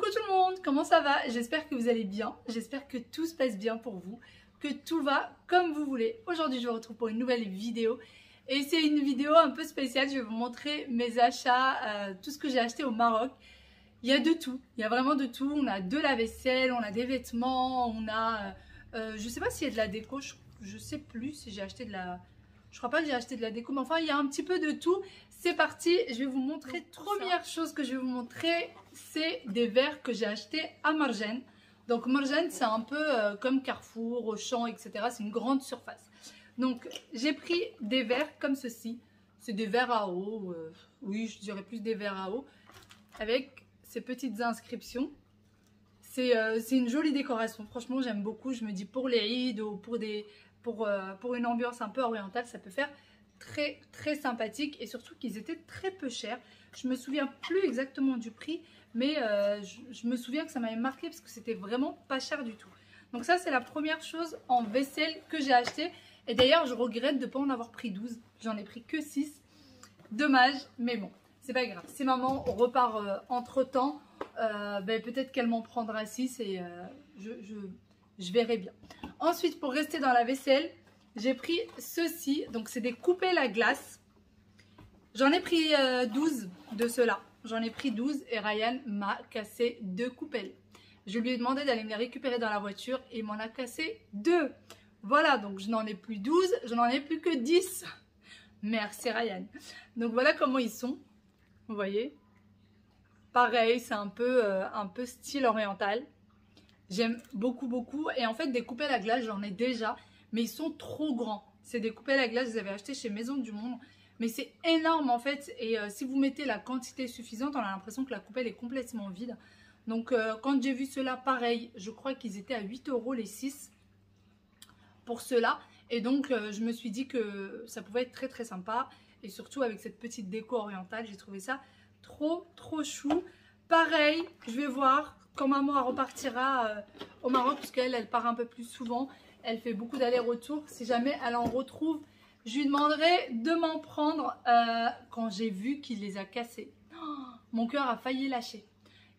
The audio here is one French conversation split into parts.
Coucou tout le monde, comment ça va? J'espère que vous allez bien, j'espère que tout se passe bien pour vous, que tout va comme vous voulez. Aujourd'hui je vous retrouve pour une nouvelle vidéo et c'est une vidéo un peu spéciale. Je vais vous montrer mes achats, tout ce que j'ai acheté au Maroc. Il y a de tout, il y a vraiment de tout. On a de la vaisselle, on a des vêtements, on a, je sais pas s'il y a de la déco, je sais plus si j'ai acheté de la... Je crois pas que j'ai acheté de la déco, mais enfin il y a un petit peu de tout. C'est parti, je vais vous montrer. Première chose que je vais vous montrer, c'est des verres que j'ai achetés à Marjane. Donc Marjane, c'est un peu comme Carrefour, Auchan, etc. C'est une grande surface. Donc j'ai pris des verres comme ceci. C'est des verres à eau, oui je dirais plus des verres à eau, avec ces petites inscriptions. C'est une jolie décoration, franchement j'aime beaucoup. Je me dis pour les Eid ou pour une ambiance un peu orientale, ça peut faire très très sympathique et surtout qu'ils étaient très peu chers. Je me souviens plus exactement du prix, mais je me souviens que ça m'avait marqué parce que c'était vraiment pas cher du tout. Donc ça c'est la première chose en vaisselle que j'ai acheté et d'ailleurs je regrette de ne pas en avoir pris 12, j'en ai pris que 6. Dommage, mais bon, c'est pas grave. Si maman repart entre temps, peut-être qu'elle m'en prendra 6 et je verrai bien. Ensuite, pour rester dans la vaisselle, j'ai pris ceci. Donc, c'est des coupelles à glace. J'en ai pris 12 de ceux-là. J'en ai pris 12 et Ryan m'a cassé 2 coupelles. Je lui ai demandé d'aller me les récupérer dans la voiture et il m'en a cassé 2. Voilà, donc je n'en ai plus 12, je n'en ai plus que 10. Merci Ryan. Donc, voilà comment ils sont. Vous voyez? Pareil, c'est un peu style oriental. J'aime beaucoup, beaucoup. Et en fait, des coupelles à glace, j'en ai déjà. Mais ils sont trop grands. C'est des coupelles à glace que j'avais achetées chez Maison du Monde. Mais c'est énorme en fait. Et si vous mettez la quantité suffisante, on a l'impression que la coupelle est complètement vide. Donc quand j'ai vu ceux-là, pareil, je crois qu'ils étaient à 8 € les 6 pour ceux-là. Et donc je me suis dit que ça pouvait être très très sympa. Et surtout avec cette petite déco orientale, j'ai trouvé ça trop trop chou. Pareil, je vais voir quand maman repartira au Maroc, parce qu'elle elle part un peu plus souvent. Elle fait beaucoup d'allers-retours. Si jamais elle en retrouve, je lui demanderai de m'en prendre quand j'ai vu qu'il les a cassés. Oh, mon cœur a failli lâcher.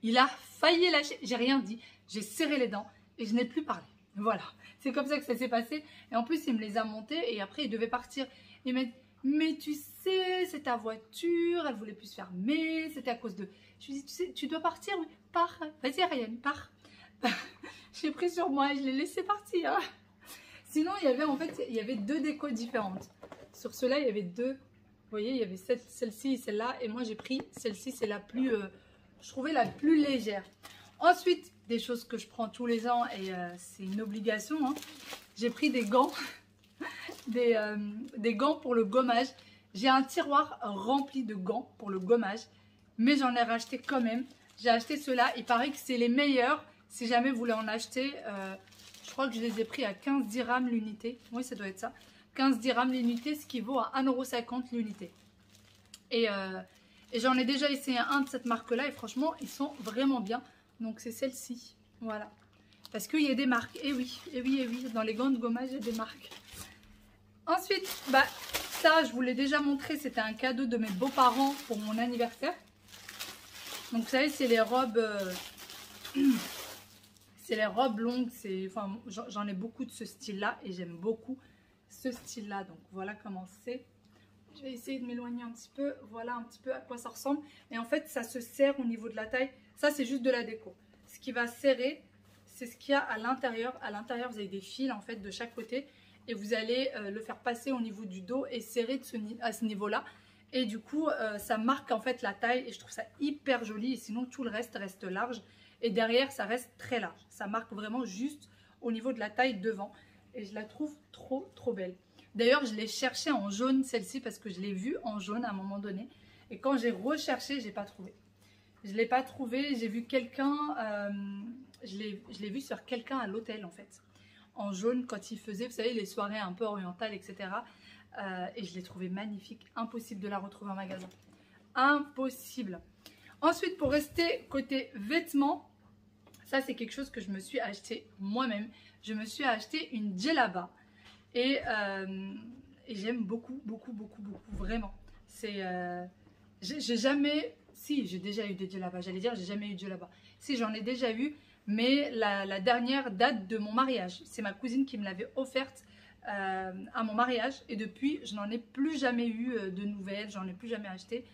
Il a failli lâcher. J'ai rien dit. J'ai serré les dents et je n'ai plus parlé. Voilà. C'est comme ça que ça s'est passé. Et en plus, il me les a montés et après, il devait partir. Il m'a dit, mais tu sais, c'est ta voiture. Elle voulait plus se fermer. C'était à cause de... Je lui ai dit, tu sais, tu dois partir. Oui, pars. Vas-y, Ryan, pars. J'ai pris sur moi et je l'ai laissé partir. Sinon, il y avait 2 décos différentes. Sur ceux-là, il y avait 2. Vous voyez, il y avait celle-ci et celle-là. Et moi, j'ai pris celle-ci. C'est la plus, je trouvais la plus légère. Ensuite, des choses que je prends tous les ans et c'est une obligation. Hein. J'ai pris des gants. des gants pour le gommage. J'ai un tiroir rempli de gants pour le gommage. Mais j'en ai racheté quand même. J'ai acheté ceux-là. Il paraît que c'est les meilleurs. Si jamais vous voulez en acheter... je crois que je les ai pris à 15 dirhams l'unité. Oui, ça doit être ça. 15 dirhams l'unité, ce qui vaut à 1,50 € l'unité. Et j'en ai déjà essayé un de cette marque-là. Et franchement, ils sont vraiment bien. Donc, c'est celle-ci. Voilà. Parce qu'il y a des marques. Et oui, et oui, et oui. Dans les gants de gommage, il y a des marques. Ensuite, ça, je vous l'ai déjà montré. C'était un cadeau de mes beaux-parents pour mon anniversaire. Donc, vous savez, c'est les robes... c'est les robes longues, enfin, j'en ai beaucoup de ce style-là et j'aime beaucoup ce style-là. Donc voilà comment c'est. Je vais essayer de m'éloigner un petit peu. Voilà un petit peu à quoi ça ressemble. Et en fait, ça se serre au niveau de la taille. Ça, c'est juste de la déco. Ce qui va serrer, c'est ce qu'il y a à l'intérieur. À l'intérieur, vous avez des fils en fait de chaque côté et vous allez le faire passer au niveau du dos et serrer à ce niveau-là. Et du coup, ça marque en fait la taille et je trouve ça hyper joli. Et sinon, tout le reste large. Et derrière, ça reste très large. Ça marque vraiment juste au niveau de la taille devant. Et je la trouve trop, trop belle. D'ailleurs, je l'ai cherchée en jaune, celle-ci, parce que je l'ai vue en jaune à un moment donné. Et quand j'ai recherché, je n'ai pas trouvé. Je ne l'ai pas trouvée. J'ai vu quelqu'un, je l'ai vue sur quelqu'un à l'hôtel, en fait. En jaune, quand il faisait, vous savez, les soirées un peu orientales, etc. Et je l'ai trouvée magnifique. Impossible de la retrouver en magasin. Impossible. Ensuite, pour rester côté vêtements, ça, c'est quelque chose que je me suis acheté moi-même. Je me suis acheté une djellaba. Et j'aime beaucoup, beaucoup, beaucoup, beaucoup, vraiment. J'ai jamais Si, j'ai déjà eu des djellabas. J'allais dire, j'ai jamais eu de djellaba. Si, j'en ai déjà eu, mais la dernière date de mon mariage. C'est ma cousine qui me l'avait offerte à mon mariage. Et depuis, je n'en ai plus jamais eu de nouvelles. J'en ai plus jamais acheté.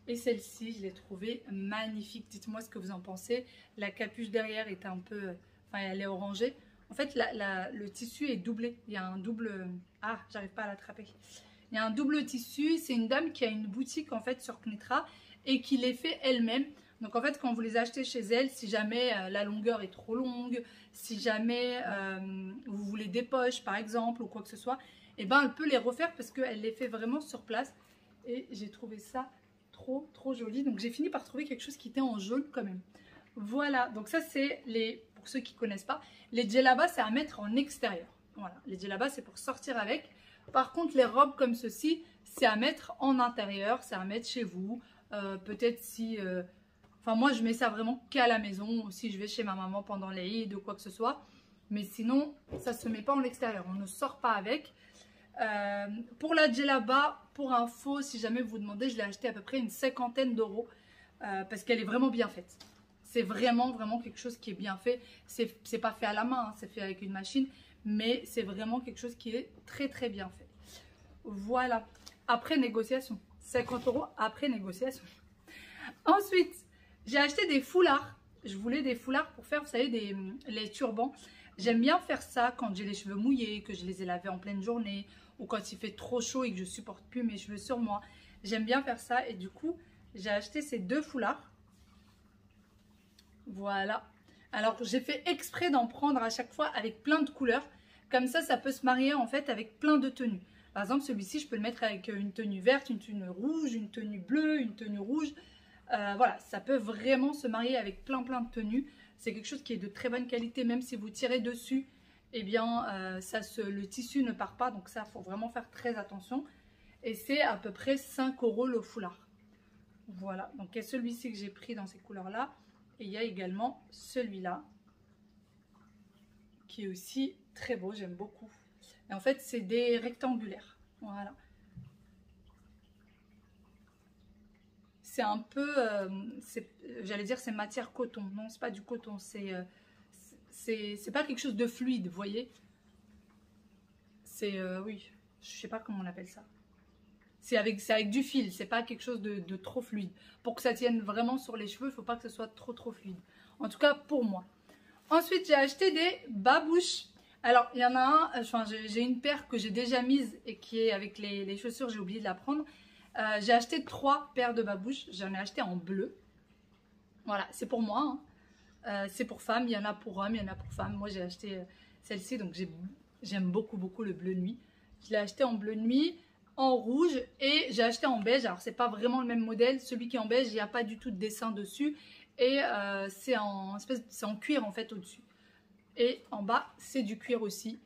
Et celle-ci, je l'ai trouvée magnifique. Dites-moi ce que vous en pensez. La capuche derrière est un peu... Enfin, elle est orangée. En fait, le tissu est doublé. Il y a un double... Ah, j'arrive pas à l'attraper. Il y a un double tissu. C'est une dame qui a une boutique en fait sur Knetra et qui les fait elle-même. Donc en fait, quand vous les achetez chez elle, si jamais la longueur est trop longue, si jamais vous voulez des poches par exemple ou quoi que ce soit, et ben elle peut les refaire parce qu'elle les fait vraiment sur place. Et j'ai trouvé ça trop joli. Donc j'ai fini par trouver quelque chose qui était en jaune quand même. Voilà, donc ça c'est pour ceux qui ne connaissent pas, les djellabas c'est à mettre en extérieur. Voilà, les djellabas c'est pour sortir avec. Par contre les robes comme ceci, c'est à mettre en intérieur, c'est à mettre chez vous. Peut-être si... Enfin moi je mets ça vraiment qu'à la maison, si je vais chez ma maman pendant l'Aïd ou quoi que ce soit. Mais sinon ça ne se met pas en extérieur, on ne sort pas avec. Pour la djellaba, pour info, si jamais vous vous demandez, je l'ai acheté à peu près une 50aine d'euros parce qu'elle est vraiment bien faite. C'est vraiment quelque chose qui est bien fait. C'est pas fait à la main, hein, c'est fait avec une machine, mais c'est vraiment quelque chose qui est très bien fait. Voilà, après négociation, 50 euros après négociation. Ensuite, j'ai acheté des foulards. Je voulais des foulards pour faire, vous savez, les turbans. J'aime bien faire ça quand j'ai les cheveux mouillés, que je les ai lavés en pleine journée, ou quand il fait trop chaud et que je supporte plus mes cheveux sur moi. J'aime bien faire ça et du coup, j'ai acheté ces deux foulards. Voilà. Alors, j'ai fait exprès d'en prendre à chaque fois avec plein de couleurs. Comme ça peut se marier en fait avec plein de tenues. Par exemple, celui-ci, je peux le mettre avec une tenue verte, une tenue rouge, une tenue bleue, une tenue rouge. Voilà, ça peut vraiment se marier avec plein de tenues. C'est quelque chose qui est de très bonne qualité, même si vous tirez dessus, eh bien, le tissu ne part pas. Donc ça, il faut vraiment faire très attention. Et c'est à peu près 5 euros le foulard. Voilà, donc il y a celui-ci que j'ai pris dans ces couleurs-là. Et il y a également celui-là, qui est aussi très beau, j'aime beaucoup. Et en fait, c'est des rectangulaires. Voilà. C'est un peu, j'allais dire c'est matière coton. Non, c'est pas du coton, c'est pas quelque chose de fluide, vous voyez. C'est, oui, je sais pas comment on appelle ça. C'est avec du fil, c'est pas quelque chose de trop fluide. Pour que ça tienne vraiment sur les cheveux, il faut pas que ce soit trop fluide. En tout cas, pour moi. Ensuite, j'ai acheté des babouches. Alors, il y en a un, enfin, j'ai une paire que j'ai déjà mise et qui est avec les chaussures, j'ai oublié de la prendre. J'ai acheté 3 paires de babouches, j'en ai acheté en bleu. Voilà, c'est pour moi, hein. C'est pour femmes, il y en a pour hommes, il y en a pour femmes. Moi, j'ai acheté celle-ci, donc j'aime beaucoup le bleu nuit. Je l'ai acheté en bleu nuit, en rouge et j'ai acheté en beige. Alors, c'est pas vraiment le même modèle. Celui qui est en beige, il n'y a pas du tout de dessin dessus. Et c'est en cuir en fait au-dessus. Et en bas, c'est du cuir aussi.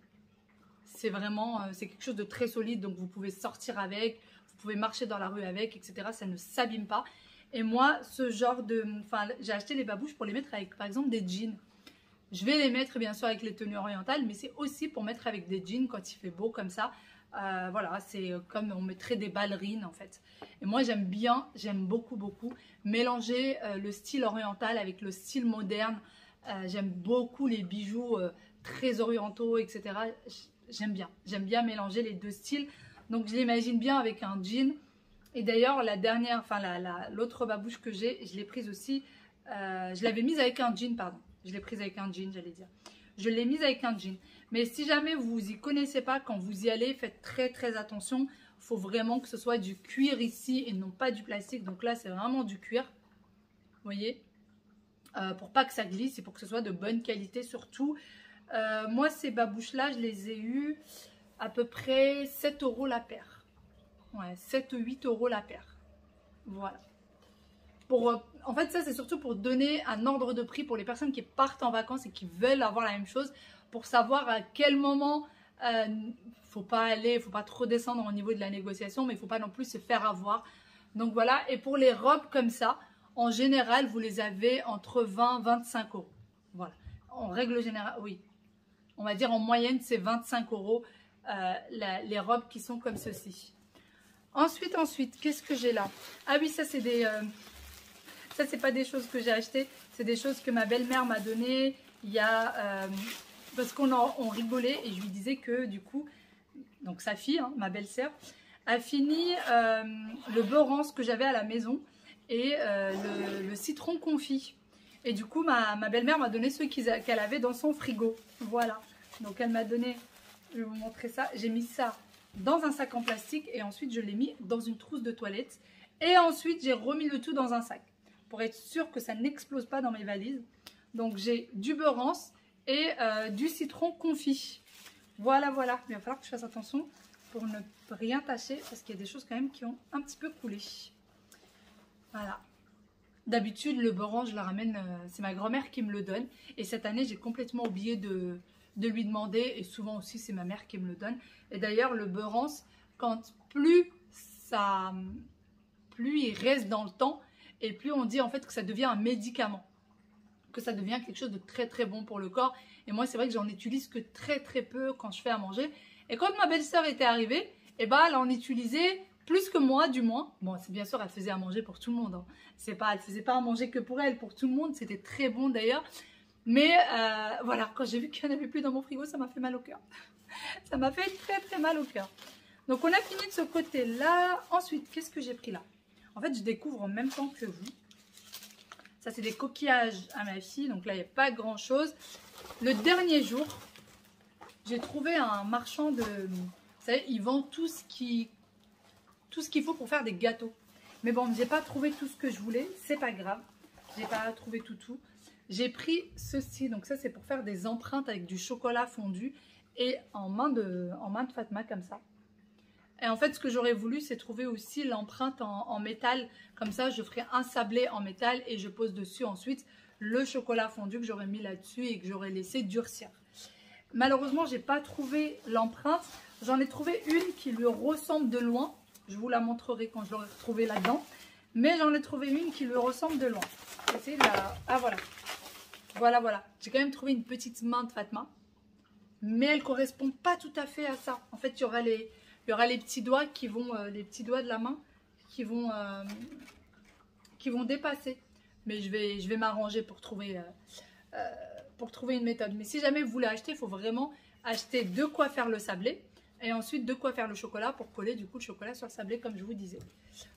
C'est vraiment, c'est quelque chose de très solide. Donc, vous pouvez sortir avec, vous pouvez marcher dans la rue avec, etc. Ça ne s'abîme pas. Et moi, ce genre de... Enfin, j'ai acheté les babouches pour les mettre avec, par exemple, des jeans. Je vais les mettre, bien sûr, avec les tenues orientales, mais c'est aussi pour mettre avec des jeans quand il fait beau, comme ça. Voilà, c'est comme on mettrait des ballerines, en fait. Et moi, j'aime beaucoup mélanger le style oriental avec le style moderne. J'aime beaucoup les bijoux très orientaux, etc. J'aime bien mélanger les deux styles. Donc, je l'imagine bien avec un jean. Et d'ailleurs, la dernière, enfin l'autre babouche que j'ai, je l'ai prise aussi, je l'avais mise avec un jean, pardon. Je l'ai prise avec un jean, j'allais dire. Je l'ai mise avec un jean. Mais si jamais vous y connaissez pas, quand vous y allez, faites très attention. Il faut vraiment que ce soit du cuir ici et non pas du plastique. Donc là, c'est vraiment du cuir. Vous voyez, pour pas que ça glisse et pour que ce soit de bonne qualité surtout. Moi, ces babouches-là, je les ai eues à peu près 7 euros la paire. Ouais, 7 ou 8 euros la paire. Voilà. En fait, ça, c'est surtout pour donner un ordre de prix pour les personnes qui partent en vacances et qui veulent avoir la même chose, pour savoir à quel moment faut pas trop descendre au niveau de la négociation, mais il faut pas non plus se faire avoir. Donc voilà, et pour les robes comme ça, en général, vous les avez entre 20 et 25 euros. Voilà, en règle générale, oui. On va dire en moyenne, c'est 25 euros les robes qui sont comme ceci. Ensuite, qu'est-ce que j'ai là? Ah oui, ça c'est Ça, c'est pas des choses que j'ai achetées, c'est des choses que ma belle-mère m'a données. Il y a... parce on rigolait et je lui disais que du coup, donc sa fille, hein, ma belle-sœur, a fini le beurre rance que j'avais à la maison et le citron confit. Et du coup, ma belle-mère m'a donné ceux qu'elle avait dans son frigo. Voilà. Donc, elle m'a donné, je vais vous montrer ça. J'ai mis ça dans un sac en plastique et ensuite, je l'ai mis dans une trousse de toilette. Et ensuite, j'ai remis le tout dans un sac pour être sûr que ça n'explose pas dans mes valises. Donc, j'ai du beurre rance et du citron confit. Voilà, voilà. Il va falloir que je fasse attention pour ne rien tâcher parce qu'il y a des choses quand même qui ont un petit peu coulé. Voilà. D'habitude, le beurre rance, je le ramène, c'est ma grand-mère qui me le donne. Et cette année, j'ai complètement oublié de lui demander. Et souvent aussi, c'est ma mère qui me le donne. Et d'ailleurs, le beurre rance, plus il reste dans le temps, et plus on dit en fait que ça devient un médicament. Que ça devient quelque chose de très très bon pour le corps. Et moi, c'est vrai que j'en utilise que très très peu quand je fais à manger. Et quand ma belle-sœur était arrivée, et ben, elle en utilisait plus que moi, du moins. Bon, c'est bien sûr, elle faisait à manger pour tout le monde. Hein. Elle ne faisait pas à manger que pour elle, pour tout le monde. C'était très bon d'ailleurs. Mais voilà, quand j'ai vu qu'il n'y en avait plus dans mon frigo, ça m'a fait mal au cœur. Ça m'a fait très très mal au cœur. Donc, on a fini de ce côté-là. Ensuite, qu'est-ce que j'ai pris là? En fait, je découvre en même temps que vous. Ça, c'est des coquillages à ma fille. Donc là, il n'y a pas grand-chose. Le dernier jour, j'ai trouvé un marchand de... Vous savez, il vend tout ce qu'il faut pour faire des gâteaux. Mais bon, j'ai pas trouvé tout ce que je voulais. C'est pas grave. J'ai pas trouvé tout. J'ai pris ceci. Donc ça, c'est pour faire des empreintes avec du chocolat fondu. Et en main de Fatma, comme ça. Et en fait, ce que j'aurais voulu, c'est trouver aussi l'empreinte en métal. Comme ça, je ferai un sablé en métal et je pose dessus ensuite le chocolat fondu que j'aurais mis là-dessus et que j'aurais laissé durcir. Malheureusement, je n'ai pas trouvé l'empreinte. J'en ai trouvé une qui lui ressemble de loin. Je vous la montrerai quand je l'aurai retrouvée là-dedans. Mais j'en ai trouvé une qui lui ressemble de loin. Essayez de la... Ah, voilà. Voilà. J'ai quand même trouvé une petite main de Fatma. Mais elle ne correspond pas tout à fait à ça. En fait, il y aura les petits doigts qui vont, les petits doigts de la main qui vont dépasser. Mais je vais m'arranger pour trouver une méthode. Mais si jamais vous voulez acheter, il faut vraiment acheter de quoi faire le sablé et ensuite de quoi faire le chocolat pour coller du coup le chocolat sur le sablé comme je vous disais.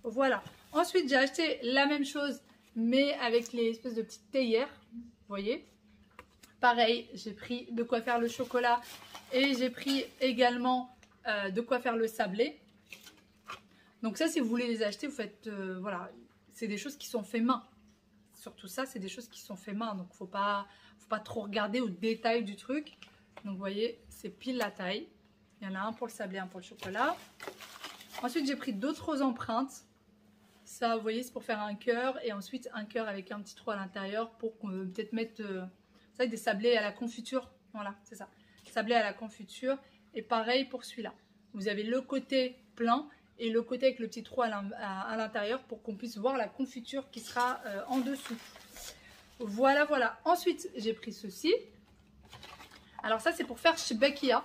Voilà. Ensuite, j'ai acheté la même chose mais avec les espèces de petites théières. Vous voyez? Pareil, j'ai pris de quoi faire le chocolat et j'ai pris également de quoi faire le sablé. Donc ça, si vous voulez les acheter, vous faites... voilà, c'est des choses qui sont faites main. Surtout ça, c'est des choses qui sont faites main. Donc, faut pas trop regarder au détail du truc. Donc, vous voyez, c'est pile la taille. Il y en a un pour le sablé, un pour le chocolat. Ensuite, j'ai pris d'autres empreintes. Ça, vous voyez, c'est pour faire un cœur. Et ensuite, un cœur avec un petit trou à l'intérieur pour peut-être mettre... ça, des sablés à la confiture. Voilà, c'est ça. Sablés à la confiture. Et pareil pour celui-là. Vous avez le côté plein et le côté avec le petit trou à l'intérieur pour qu'on puisse voir la confiture qui sera en dessous. Voilà. Ensuite, j'ai pris ceci. Alors ça, c'est pour faire Shbekia.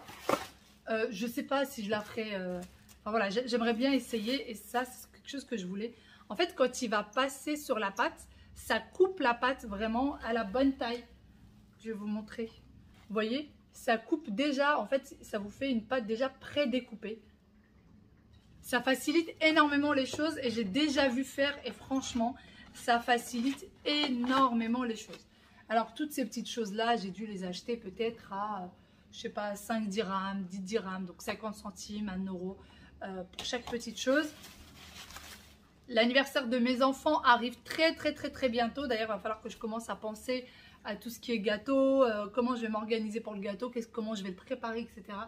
Je ne sais pas si je la ferai... enfin, voilà, j'aimerais bien essayer et ça, c'est quelque chose que je voulais. En fait, quand il va passer sur la pâte, ça coupe la pâte vraiment à la bonne taille. Je vais vous montrer. Vous voyez ? Ça coupe déjà, en fait, ça vous fait une pâte déjà pré-découpée. Ça facilite énormément les choses et j'ai déjà vu faire et franchement, ça facilite énormément les choses. Alors, toutes ces petites choses-là, j'ai dû les acheter peut-être à, je sais pas, 5 dirhams, 10 dirhams, donc 50 centimes, 1 euro pour chaque petite chose. L'anniversaire de mes enfants arrive très bientôt. D'ailleurs, il va falloir que je commence à penser à tout ce qui est gâteau, comment je vais m'organiser pour le gâteau, comment je vais le préparer, etc.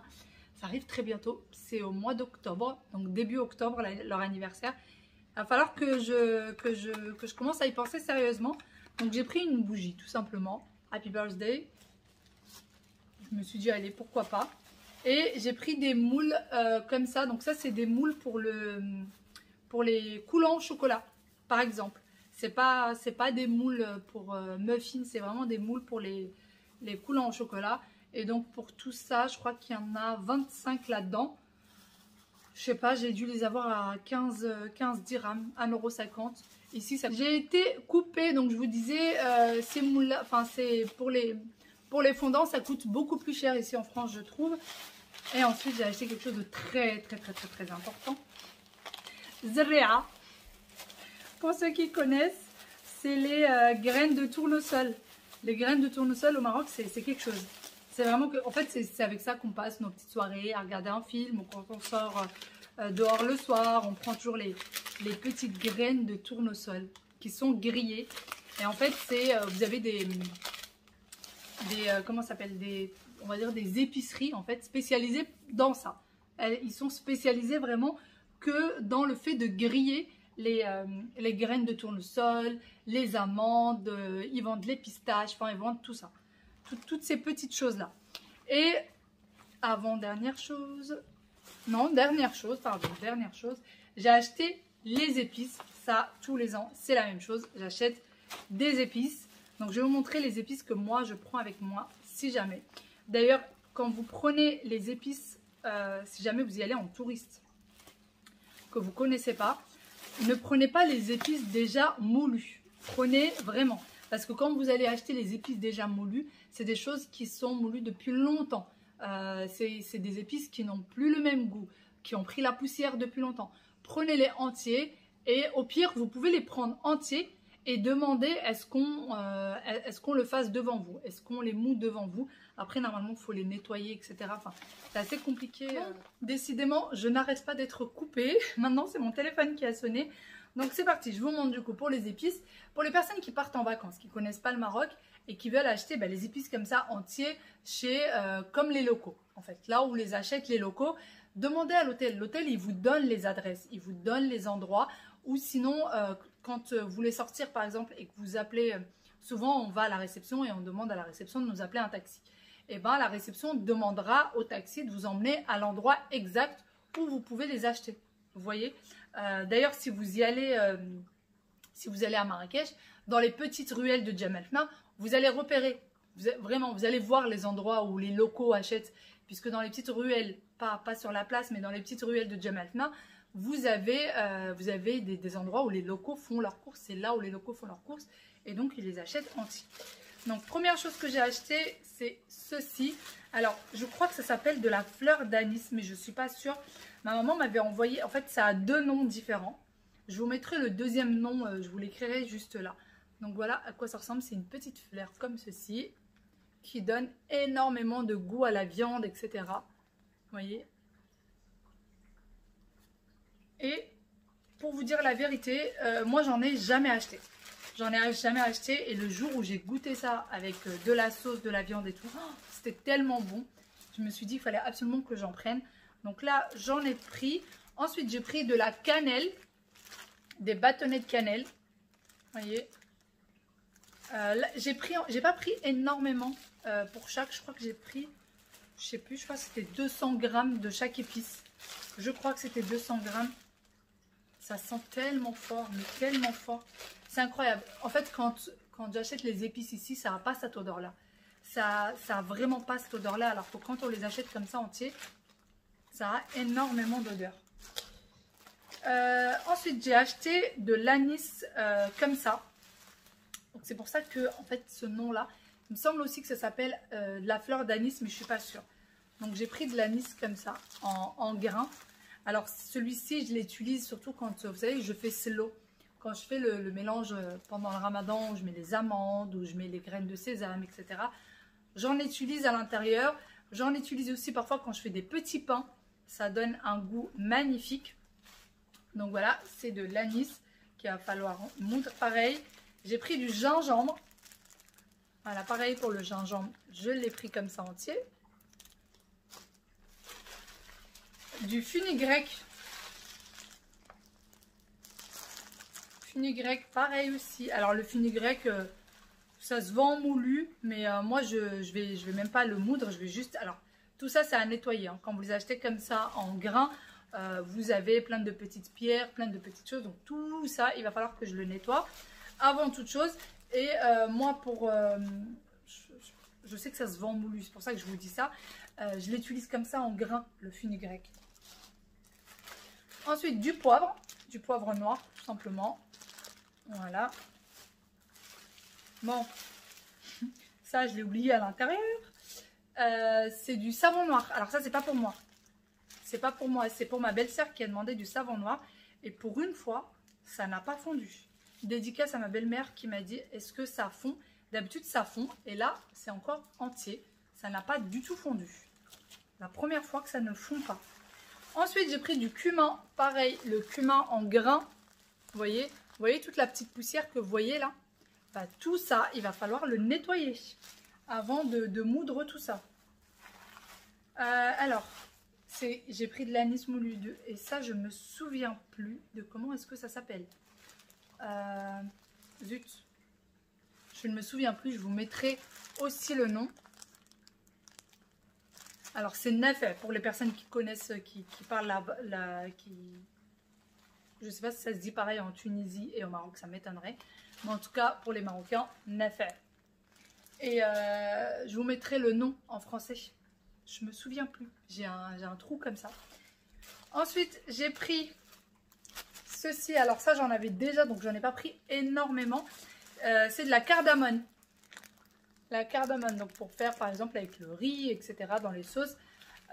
Ça arrive très bientôt, c'est au mois d'octobre, donc début octobre, leur anniversaire. Il va falloir que je commence à y penser sérieusement. Donc j'ai pris une bougie, tout simplement. Happy Birthday. Je me suis dit, allez, pourquoi pas. Et j'ai pris des moules comme ça. Donc ça, c'est des moules pour les coulants au chocolat, par exemple. C'est pas des moules pour muffins, c'est vraiment des moules pour les coulants au chocolat. Et donc pour tout ça, je crois qu'il y en a 25 là-dedans. Je sais pas, j'ai dû les avoir à 15 dirhams, 1,50 €. Ici, ça... J'ai été coupée, donc je vous disais, ces moules-là, enfin, c'est pour les fondants, ça coûte beaucoup plus cher ici en France, je trouve. Et ensuite, j'ai acheté quelque chose de très important. Zrea. Pour ceux qui connaissent, c'est les graines de tournesol. Les graines de tournesol au Maroc, c'est quelque chose. C'est vraiment que, en fait, c'est avec ça qu'on passe nos petites soirées à regarder un film, ou quand on sort dehors le soir, on prend toujours les petites graines de tournesol qui sont grillées. Et en fait, vous avez des comment ça s'appelle, on va dire des épiceries en fait spécialisées dans ça. Ils sont spécialisés vraiment que dans le fait de griller les graines de tournesol, les amandes, ils vendent les pistaches, enfin ils vendent tout ça. Toutes ces petites choses là. Et dernière chose, j'ai acheté les épices. Ça, tous les ans, c'est la même chose. J'achète des épices. Donc, je vais vous montrer les épices que moi, je prends avec moi, si jamais. D'ailleurs, quand vous prenez les épices, si jamais vous y allez en touriste, que vous ne connaissez pas, ne prenez pas les épices déjà moulues. Prenez vraiment. Parce que quand vous allez acheter les épices déjà moulues, c'est des choses qui sont moulues depuis longtemps. C'est des épices qui n'ont plus le même goût, qui ont pris la poussière depuis longtemps. Prenez-les entiers et au pire, vous pouvez les prendre entiers et demander est-ce qu'on le fasse devant vous, est-ce qu'on les moue devant vous. Après, normalement, il faut les nettoyer, etc. Enfin, c'est assez compliqué. Décidément, je n'arrête pas d'être coupée. Maintenant, c'est mon téléphone qui a sonné. Donc, c'est parti. Je vous montre du coup pour les épices. Pour les personnes qui partent en vacances, qui ne connaissent pas le Maroc et qui veulent acheter les épices comme ça entiers comme les locaux. En fait, là où les achètent les locaux, demandez à l'hôtel. L'hôtel, il vous donne les adresses, il vous donne les endroits. Ou sinon, quand vous voulez sortir par exemple et que vous appelez, souvent on va à la réception et on demande à la réception de nous appeler un taxi. Et bien la réception demandera au taxi de vous emmener à l'endroit exact où vous pouvez les acheter. Vous voyez, d'ailleurs si vous y allez, si vous allez à Marrakech, dans les petites ruelles de Jemaa el-Fna, vous allez repérer, vous allez voir les endroits où les locaux achètent, puisque dans les petites ruelles, pas sur la place, mais dans les petites ruelles de Jemaa el-Fna, vous avez des endroits où les locaux font leurs courses. C'est là où les locaux font leurs courses et donc ils les achètent entiers. Donc première chose que j'ai acheté, c'est ceci. Alors je crois que ça s'appelle de la fleur d'anis, mais je ne suis pas sûre. Ma maman m'avait envoyé, en fait ça a 2 noms différents. Je vous mettrai le deuxième nom, je vous l'écrirai juste là. Donc voilà à quoi ça ressemble. C'est une petite fleur comme ceci qui donne énormément de goût à la viande, etc. Vous voyez. Et pour vous dire la vérité, moi j'en ai jamais acheté. J'en ai jamais acheté et le jour où j'ai goûté ça avec de la sauce, de la viande et tout, c'était tellement bon. Je me suis dit qu'il fallait absolument que j'en prenne. Donc là, j'en ai pris. Ensuite, j'ai pris de la cannelle, des bâtonnets de cannelle. Vous voyez. J'ai pas pris énormément pour chaque. Je crois que j'ai pris, je sais plus, je crois que c'était 200 grammes de chaque épice. Je crois que c'était 200 grammes. Ça sent tellement fort, mais tellement fort. C'est incroyable. En fait, quand j'achète les épices ici, ça n'a pas cette odeur-là. Ça n'a vraiment pas cette odeur-là. Alors que quand on les achète comme ça entier, ça a énormément d'odeur. Ensuite, j'ai acheté de l'anis comme ça. C'est pour ça que, en fait, ce nom-là, il me semble aussi que ça s'appelle de la fleur d'anis, mais je ne suis pas sûre. Donc, j'ai pris de l'anis comme ça, en grains. Alors, celui-ci, je l'utilise surtout quand, vous savez, je fais slow. Quand je fais le mélange pendant le ramadan, où je mets les amandes, où je mets les graines de sésame, etc. J'en utilise à l'intérieur. J'en utilise aussi parfois quand je fais des petits pains. Ça donne un goût magnifique. Donc voilà, c'est de l'anis qu'il va falloir moudre. Pareil, j'ai pris du gingembre. Voilà, pareil pour le gingembre, je l'ai pris comme ça entier. Du fenugrec. Fenugrec, pareil aussi. Alors le fenugrec, ça se vend moulu, mais moi je vais même pas le moudre, je vais juste. Alors tout ça c'est à nettoyer. Hein. Quand vous les achetez comme ça en grains, vous avez plein de petites pierres, plein de petites choses. Donc tout ça, il va falloir que je le nettoie avant toute chose. Et moi pour, je sais que ça se vend moulu, c'est pour ça que je vous dis ça. Je l'utilise comme ça en grains, le fenugrec. Ensuite du poivre noir tout simplement. Voilà. Bon, ça je l'ai oublié à l'intérieur. C'est du savon noir. Alors ça c'est pas pour moi. C'est pas pour moi, c'est pour ma belle-sœur qui a demandé du savon noir. Et pour une fois, ça n'a pas fondu. Dédicace à ma belle-mère qui m'a dit, est-ce que ça fond? D'habitude ça fond. Et là, c'est encore entier. Ça n'a pas du tout fondu. La première fois que ça ne fond pas. Ensuite, j'ai pris du cumin. Pareil, le cumin en grains. Vous voyez toute la petite poussière que vous voyez là? Bah, tout ça, il va falloir le nettoyer avant de moudre tout ça. Alors, j'ai pris de l'anis moulu 2 et ça, je me souviens plus de comment est-ce que ça s'appelle. Zut. Je ne me souviens plus, je vous mettrai aussi le nom. Alors, c'est nafeh pour les personnes qui connaissent, qui parlent je ne sais pas si ça se dit pareil en Tunisie et au Maroc, ça m'étonnerait. Mais en tout cas, pour les Marocains, nafeh. Et je vous mettrai le nom en français. Je me souviens plus. J'ai un trou comme ça. Ensuite, j'ai pris ceci. Alors ça, j'en avais déjà, donc j'en ai pas pris énormément. C'est de la cardamone. La cardamone, donc pour faire par exemple avec le riz, etc. dans les sauces.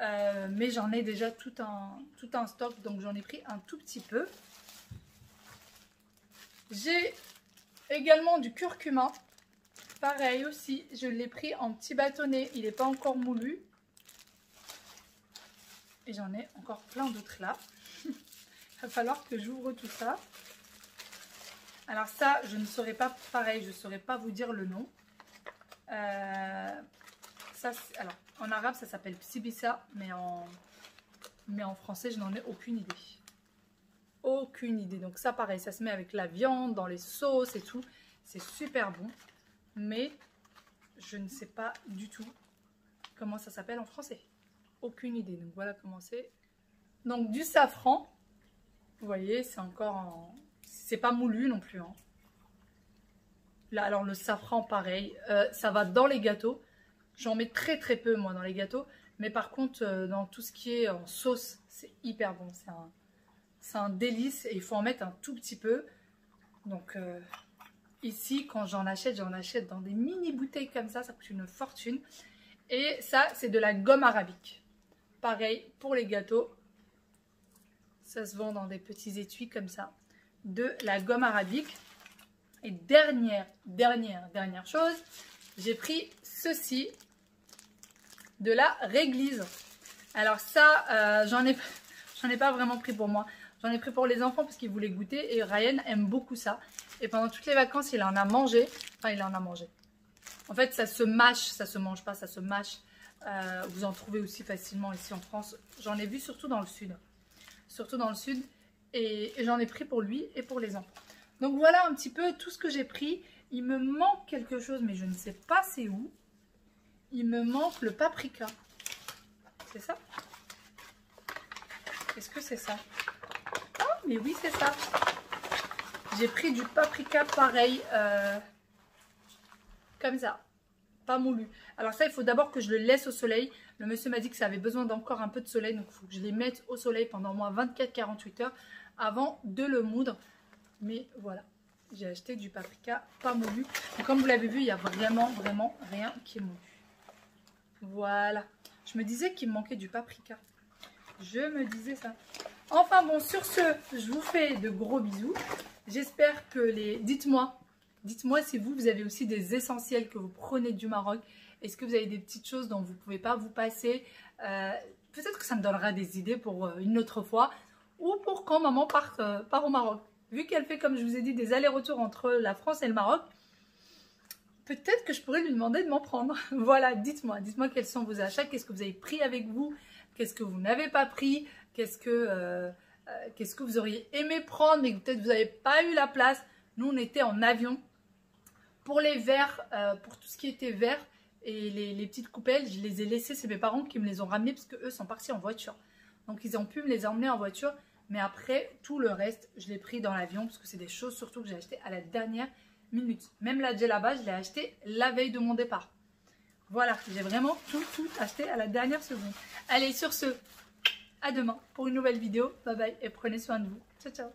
Mais j'en ai déjà tout un stock, donc j'en ai pris un tout petit peu. J'ai également du curcuma. Pareil aussi, je l'ai pris en petit bâtonnet. Il n'est pas encore moulu. Et j'en ai encore plein d'autres là. Il va falloir que j'ouvre tout ça. Alors ça, je ne saurais pas, pareil, je ne saurais pas vous dire le nom. Alors, en arabe, ça s'appelle psibissa, mais en français, je n'en ai aucune idée. Aucune idée. Donc ça, pareil, ça se met avec la viande, dans les sauces et tout. C'est super bon. Mais je ne sais pas du tout comment ça s'appelle en français. Aucune idée. Donc voilà comment c'est. Donc du safran. Vous voyez, c'est encore en... C'est pas moulu non plus. Hein. Là, alors le safran, pareil. Ça va dans les gâteaux. J'en mets très très peu, moi, dans les gâteaux. Mais par contre, dans tout ce qui est en sauce, c'est hyper bon. C'est un délice et il faut en mettre un tout petit peu. Donc... Ici, quand j'en achète dans des mini bouteilles comme ça coûte une fortune. Et ça, c'est de la gomme arabique. Pareil pour les gâteaux. Ça se vend dans des petits étuis comme ça. De la gomme arabique. Et dernière chose, j'ai pris ceci. De la réglisse. Alors ça, j'en ai pas vraiment pris pour moi. J'en ai pris pour les enfants parce qu'ils voulaient goûter. Et Ryan aime beaucoup ça. Et pendant toutes les vacances, il en a mangé. Enfin, il en a mangé. En fait, ça se mâche, ça se mange pas, ça se mâche. Vous en trouvez aussi facilement ici en France. J'en ai vu surtout dans le sud. Surtout dans le sud. Et j'en ai pris pour lui et pour les enfants. Donc voilà un petit peu tout ce que j'ai pris. Il me manque quelque chose, mais je ne sais pas c'est où. Il me manque le paprika. C'est ça? Est-ce que c'est ça? Oh, mais oui, c'est ça. J'ai pris du paprika pareil, comme ça, pas moulu. Alors ça, il faut d'abord que je le laisse au soleil. Le monsieur m'a dit que ça avait besoin d'encore un peu de soleil, donc il faut que je les mette au soleil pendant au moins 24-48 heures avant de le moudre. Mais voilà, j'ai acheté du paprika pas moulu. Et comme vous l'avez vu, il n'y a vraiment rien qui est moulu. Voilà, je me disais qu'il me manquait du paprika. Je me disais ça. Enfin bon, sur ce, je vous fais de gros bisous. J'espère que dites-moi si vous avez aussi des essentiels que vous prenez du Maroc. Est-ce que vous avez des petites choses dont vous ne pouvez pas vous passer? Peut-être que ça me donnera des idées pour une autre fois. Ou pour quand maman part au Maroc. Vu qu'elle fait, comme je vous ai dit, des allers-retours entre la France et le Maroc, peut-être que je pourrais lui demander de m'en prendre. Voilà, dites-moi quels sont vos achats. Qu'est-ce que vous avez pris avec vous? Qu'est-ce que vous n'avez pas pris? Qu'est-ce que vous auriez aimé prendre mais que peut-être vous n'avez pas eu la place? Nous, on était en avion. Pour les verres, pour tout ce qui était verre et les petites coupelles, je les ai laissées. C'est mes parents qui me les ont ramenées parce qu'eux sont partis en voiture. Donc, ils ont pu me les emmener en voiture. Mais après, tout le reste, je l'ai pris dans l'avion parce que c'est des choses surtout que j'ai achetées à la dernière minute. Même la djellaba, je l'ai acheté la veille de mon départ. Voilà, j'ai vraiment tout acheté à la dernière seconde. Allez, sur ce, à demain pour une nouvelle vidéo. Bye bye et prenez soin de vous. Ciao, ciao.